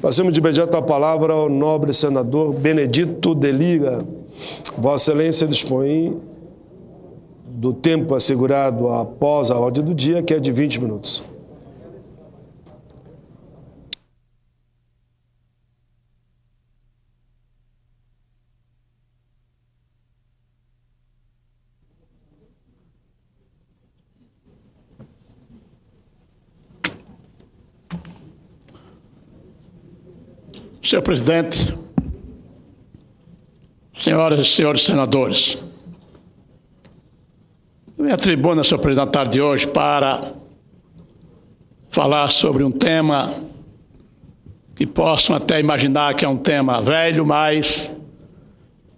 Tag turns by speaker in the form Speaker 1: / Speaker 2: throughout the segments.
Speaker 1: Passemos de imediato a palavra ao nobre senador Benedito de Lira. Vossa Excelência dispõe do tempo assegurado após a ordem do dia, que é de 20 minutos.
Speaker 2: Senhor presidente, senhoras e senhores senadores, eu me atribuo, senhor presidente, na tarde de hoje para falar sobre um tema que possam até imaginar que é um tema velho, mas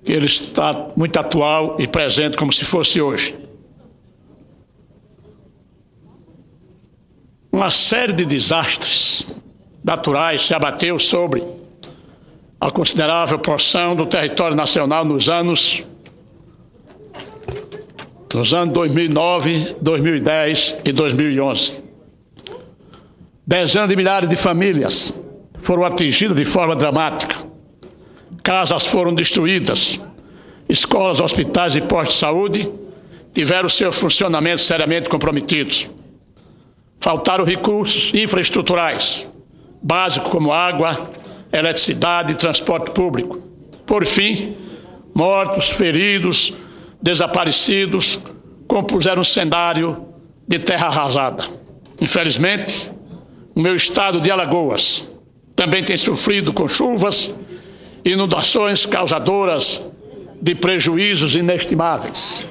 Speaker 2: ele está muito atual e presente como se fosse hoje. Uma série de desastres naturais se abateu sobre a considerável porção do território nacional nos anos 2009, 2010 e 2011. Dezenas de milhares de famílias foram atingidas de forma dramática. Casas foram destruídas. Escolas, hospitais e postos de saúde tiveram seu funcionamento seriamente comprometidos. Faltaram recursos infraestruturais básicos como água, eletricidade e transporte público. Por fim, mortos, feridos, desaparecidos compuseram um cenário de terra arrasada. Infelizmente, o meu estado de Alagoas também tem sofrido com chuvas e inundações causadoras de prejuízos inestimáveis.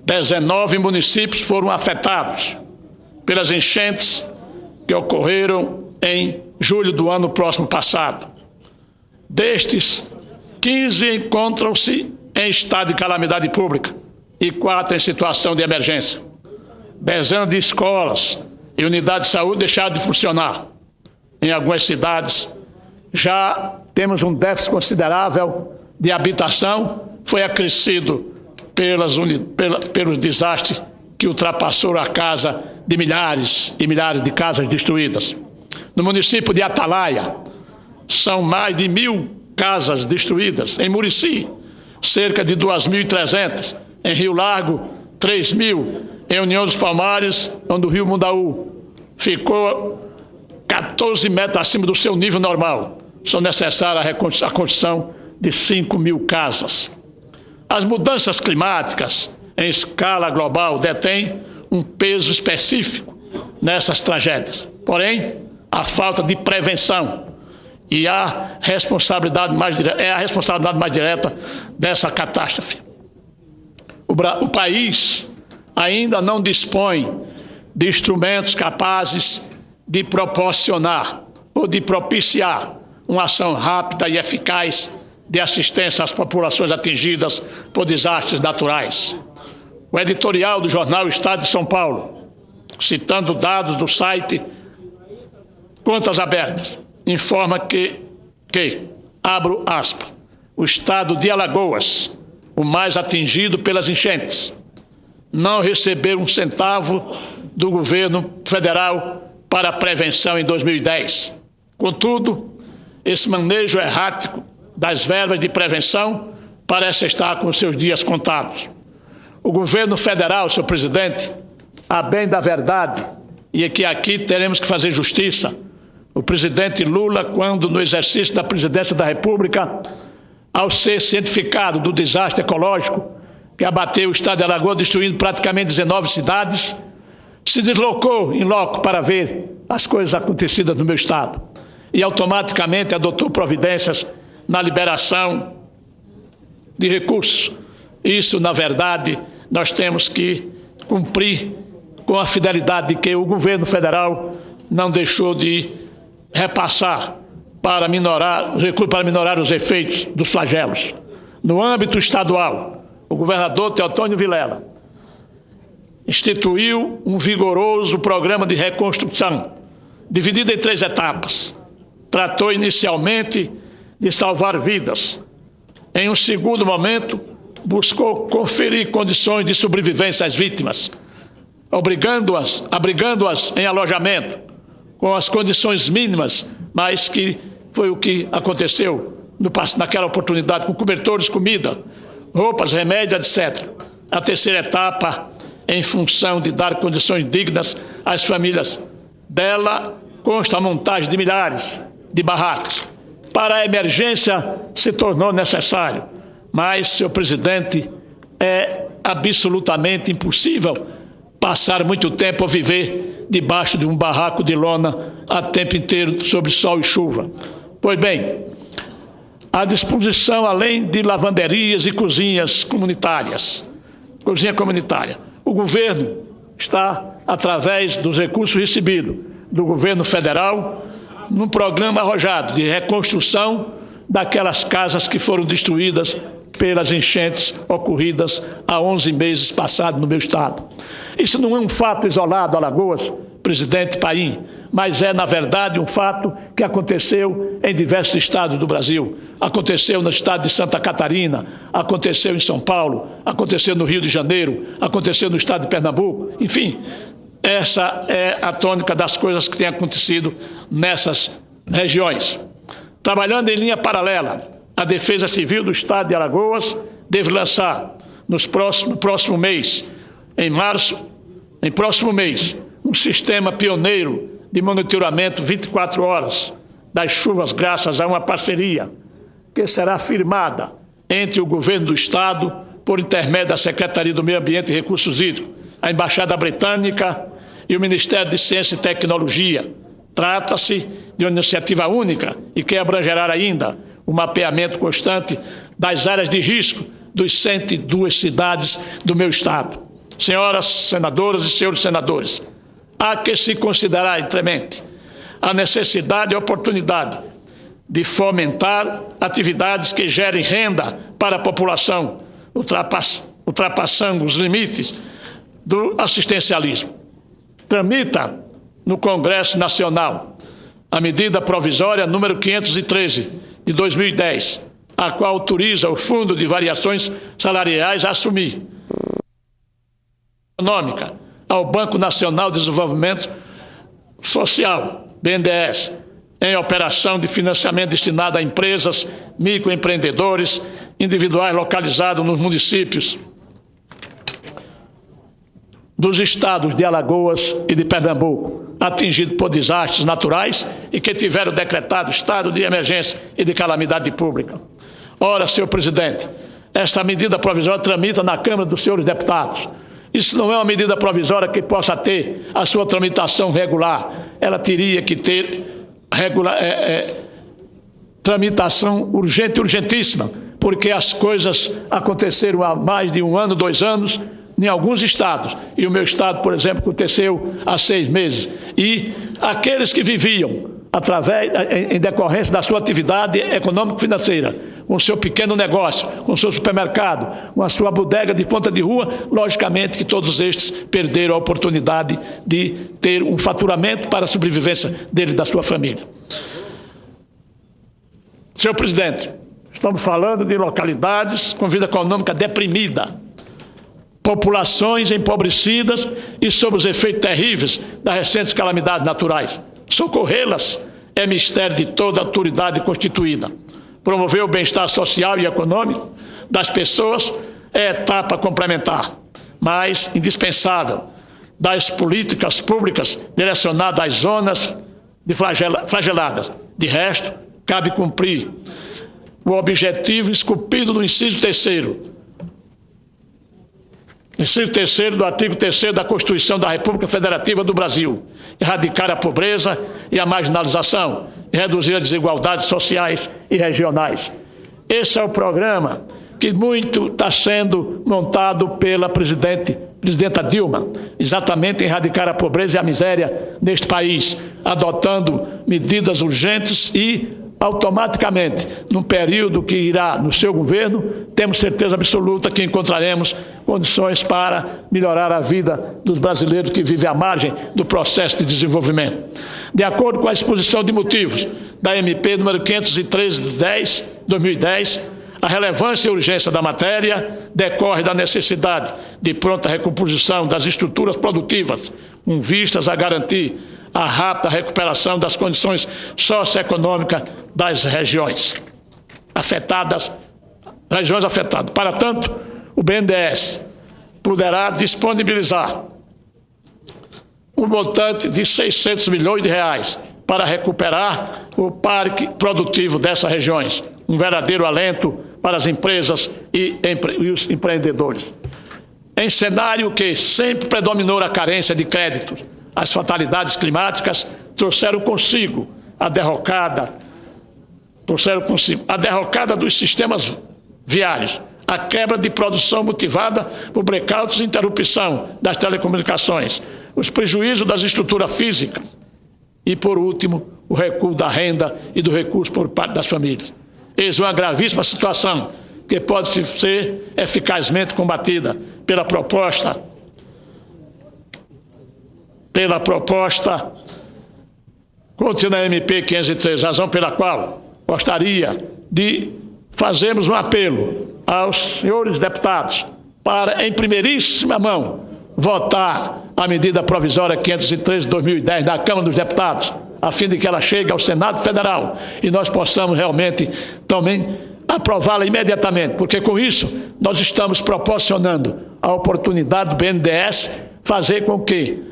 Speaker 2: 19 municípios foram afetados pelas enchentes que ocorreram em julho do ano próximo passado. Destes, 15 encontram-se em estado de calamidade pública e 4 em situação de emergência. Dezenas de escolas e unidades de saúde deixaram de funcionar. Em algumas cidades, já temos um déficit considerável de habitação, foi acrescido pelos desastres que ultrapassaram a casa de milhares e milhares de casas destruídas. No município de Atalaia, são mais de 1.000 casas destruídas. Em Murici, cerca de 2.300. Em Rio Largo, 3.000. Em União dos Palmares, onde o rio Mundaú ficou 14 metros acima do seu nível normal. São necessárias a construção de 5.000 casas. As mudanças climáticas, em escala global, detêm um peso específico nessas tragédias. Porém, a falta de prevenção e a responsabilidade mais direta dessa catástrofe. O país ainda não dispõe de instrumentos capazes de proporcionar ou de propiciar uma ação rápida e eficaz de assistência às populações atingidas por desastres naturais. O editorial do jornal Estado de São Paulo, citando dados do site Contas Abertas, informa que, abro aspas, o estado de Alagoas, o mais atingido pelas enchentes, não recebeu um centavo do governo federal para a prevenção em 2010. Contudo, esse manejo errático das verbas de prevenção parece estar com seus dias contados. O governo federal, senhor presidente, a bem da verdade, e é que aqui teremos que fazer justiça, o presidente Lula, quando no exercício da presidência da República, ao ser cientificado do desastre ecológico que abateu o estado de Alagoas, destruindo praticamente 19 cidades, se deslocou em loco para ver as coisas acontecidas no meu estado e automaticamente adotou providências na liberação de recursos. Isso, na verdade, nós temos que cumprir com a fidelidade de que o governo federal não deixou de repassar para minorar os efeitos dos flagelos. No âmbito estadual, o governador Teotônio Vilela instituiu um vigoroso programa de reconstrução, dividido em 3 etapas. Tratou inicialmente de salvar vidas. Em um segundo momento, buscou conferir condições de sobrevivência às vítimas, abrigando-as em alojamento, com as condições mínimas, mas que foi o que aconteceu naquela oportunidade, com cobertores, comida, roupas, remédios, etc. A terceira etapa, em função de dar condições dignas às famílias dela, consta a montagem de milhares de barracas. Para a emergência se tornou necessário, mas, senhor presidente, é absolutamente impossível passar muito tempo a viver debaixo de um barraco de lona a tempo inteiro sob sol e chuva. Pois bem, à disposição, além de lavanderias e cozinhas comunitárias, cozinha comunitária, o governo está, através dos recursos recebidos do governo federal, num programa arrojado de reconstrução daquelas casas que foram destruídas pelas enchentes ocorridas há 11 meses passados no meu estado. Isso não é um fato isolado, Alagoas, presidente Paim, mas é, na verdade, um fato que aconteceu em diversos estados do Brasil. Aconteceu no estado de Santa Catarina, aconteceu em São Paulo, aconteceu no Rio de Janeiro, aconteceu no estado de Pernambuco, enfim. Essa é a tônica das coisas que têm acontecido nessas regiões. Trabalhando em linha paralela, a Defesa Civil do Estado de Alagoas deve lançar no próximo mês, um sistema pioneiro de monitoramento 24 horas das chuvas, graças a uma parceria que será firmada entre o governo do Estado, por intermédio da Secretaria do Meio Ambiente e Recursos Hídricos, a Embaixada Britânica e o Ministério de Ciência e Tecnologia. Trata-se de uma iniciativa única e que abrangerá ainda o mapeamento constante das áreas de risco dos 102 cidades do meu estado. Senhoras senadoras e senhores senadores, há que se considerar entremente a necessidade e a oportunidade de fomentar atividades que gerem renda para a população, ultrapassando os limites do assistencialismo. Tramita no Congresso Nacional a medida provisória número 513 de 2010, a qual autoriza o Fundo de Variações Salariais a assumir econômica ao Banco Nacional de Desenvolvimento Social, BNDES, em operação de financiamento destinada a empresas, microempreendedores, individuais localizados nos municípios dos estados de Alagoas e de Pernambuco, atingidos por desastres naturais e que tiveram decretado estado de emergência e de calamidade pública. Ora, senhor presidente, esta medida provisória tramita na Câmara dos senhores deputados. Isso não é uma medida provisória que possa ter a sua tramitação regular. Ela teria que ter tramitação urgente e urgentíssima, porque as coisas aconteceram há mais de 1 ano, 2 anos, em alguns estados, e o meu estado, por exemplo, aconteceu há 6 meses. E aqueles que viviam em decorrência da sua atividade econômico-financeira, com o seu pequeno negócio, com o seu supermercado, com a sua bodega de ponta de rua, logicamente que todos estes perderam a oportunidade de ter um faturamento para a sobrevivência dele e da sua família. Senhor presidente, estamos falando de localidades com vida econômica deprimida, populações empobrecidas e sob os efeitos terríveis das recentes calamidades naturais. Socorrê-las é mistério de toda autoridade constituída. Promover o bem-estar social e econômico das pessoas é etapa complementar, mas indispensável, das políticas públicas direcionadas às zonas flageladas. De resto, cabe cumprir o objetivo esculpido no inciso 3º do artigo 3º da Constituição da República Federativa do Brasil: erradicar a pobreza e a marginalização e reduzir as desigualdades sociais e regionais. Esse é o programa que muito está sendo montado pela presidenta Dilma, exatamente erradicar a pobreza e a miséria neste país, adotando medidas urgentes e automaticamente, num período que irá no seu governo, temos certeza absoluta que encontraremos condições para melhorar a vida dos brasileiros que vivem à margem do processo de desenvolvimento. De acordo com a exposição de motivos da MP número 513 de 2010, a relevância e urgência da matéria decorre da necessidade de pronta recomposição das estruturas produtivas, com vistas a garantir a rápida recuperação das condições socioeconômicas das regiões afetadas. Para tanto, o BNDES poderá disponibilizar um montante de R$600 milhões para recuperar o parque produtivo dessas regiões, um verdadeiro alento para as empresas e os empreendedores. Em cenário que sempre predominou a carência de créditos, as fatalidades climáticas trouxeram consigo a derrocada dos sistemas viários, a quebra de produção motivada por blackouts e interrupção das telecomunicações, os prejuízos das estruturas físicas e, por último, o recuo da renda e do recurso por parte das famílias. Eis uma gravíssima situação que pode ser eficazmente combatida pela proposta contida na MP 503, razão pela qual gostaria de fazermos um apelo aos senhores deputados para, em primeiríssima mão, votar a medida provisória 503 de 2010 da Câmara dos Deputados, a fim de que ela chegue ao Senado Federal e nós possamos realmente também aprová-la imediatamente, porque com isso nós estamos proporcionando a oportunidade do BNDES fazer com que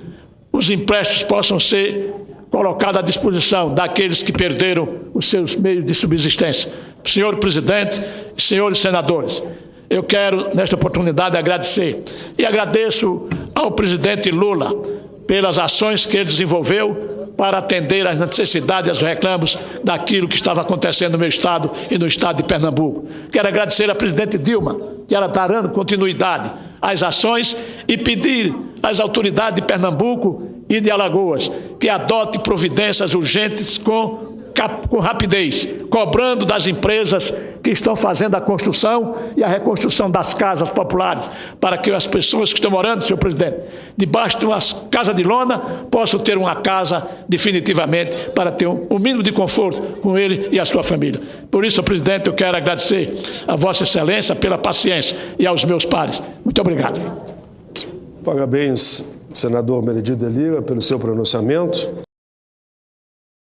Speaker 2: os empréstimos possam ser colocados à disposição daqueles que perderam os seus meios de subsistência. Senhor presidente e senhores senadores, eu quero, nesta oportunidade, agradecer. E agradeço ao presidente Lula pelas ações que ele desenvolveu para atender às necessidades e aos reclamos daquilo que estava acontecendo no meu estado e no estado de Pernambuco. Quero agradecer à presidente Dilma, que ela está dando continuidade às ações, e pedir às autoridades de Pernambuco e de Alagoas que adotem providências urgentes com rapidez, cobrando das empresas que estão fazendo a construção e a reconstrução das casas populares, para que as pessoas que estão morando, senhor presidente, debaixo de uma casa de lona, possam ter uma casa definitivamente, para ter um mínimo de conforto com ele e a sua família. Por isso, senhor presidente, eu quero agradecer a Vossa Excelência pela paciência e aos meus pares. Muito obrigado.
Speaker 1: Parabéns, senador Benedito de Lira, pelo seu pronunciamento.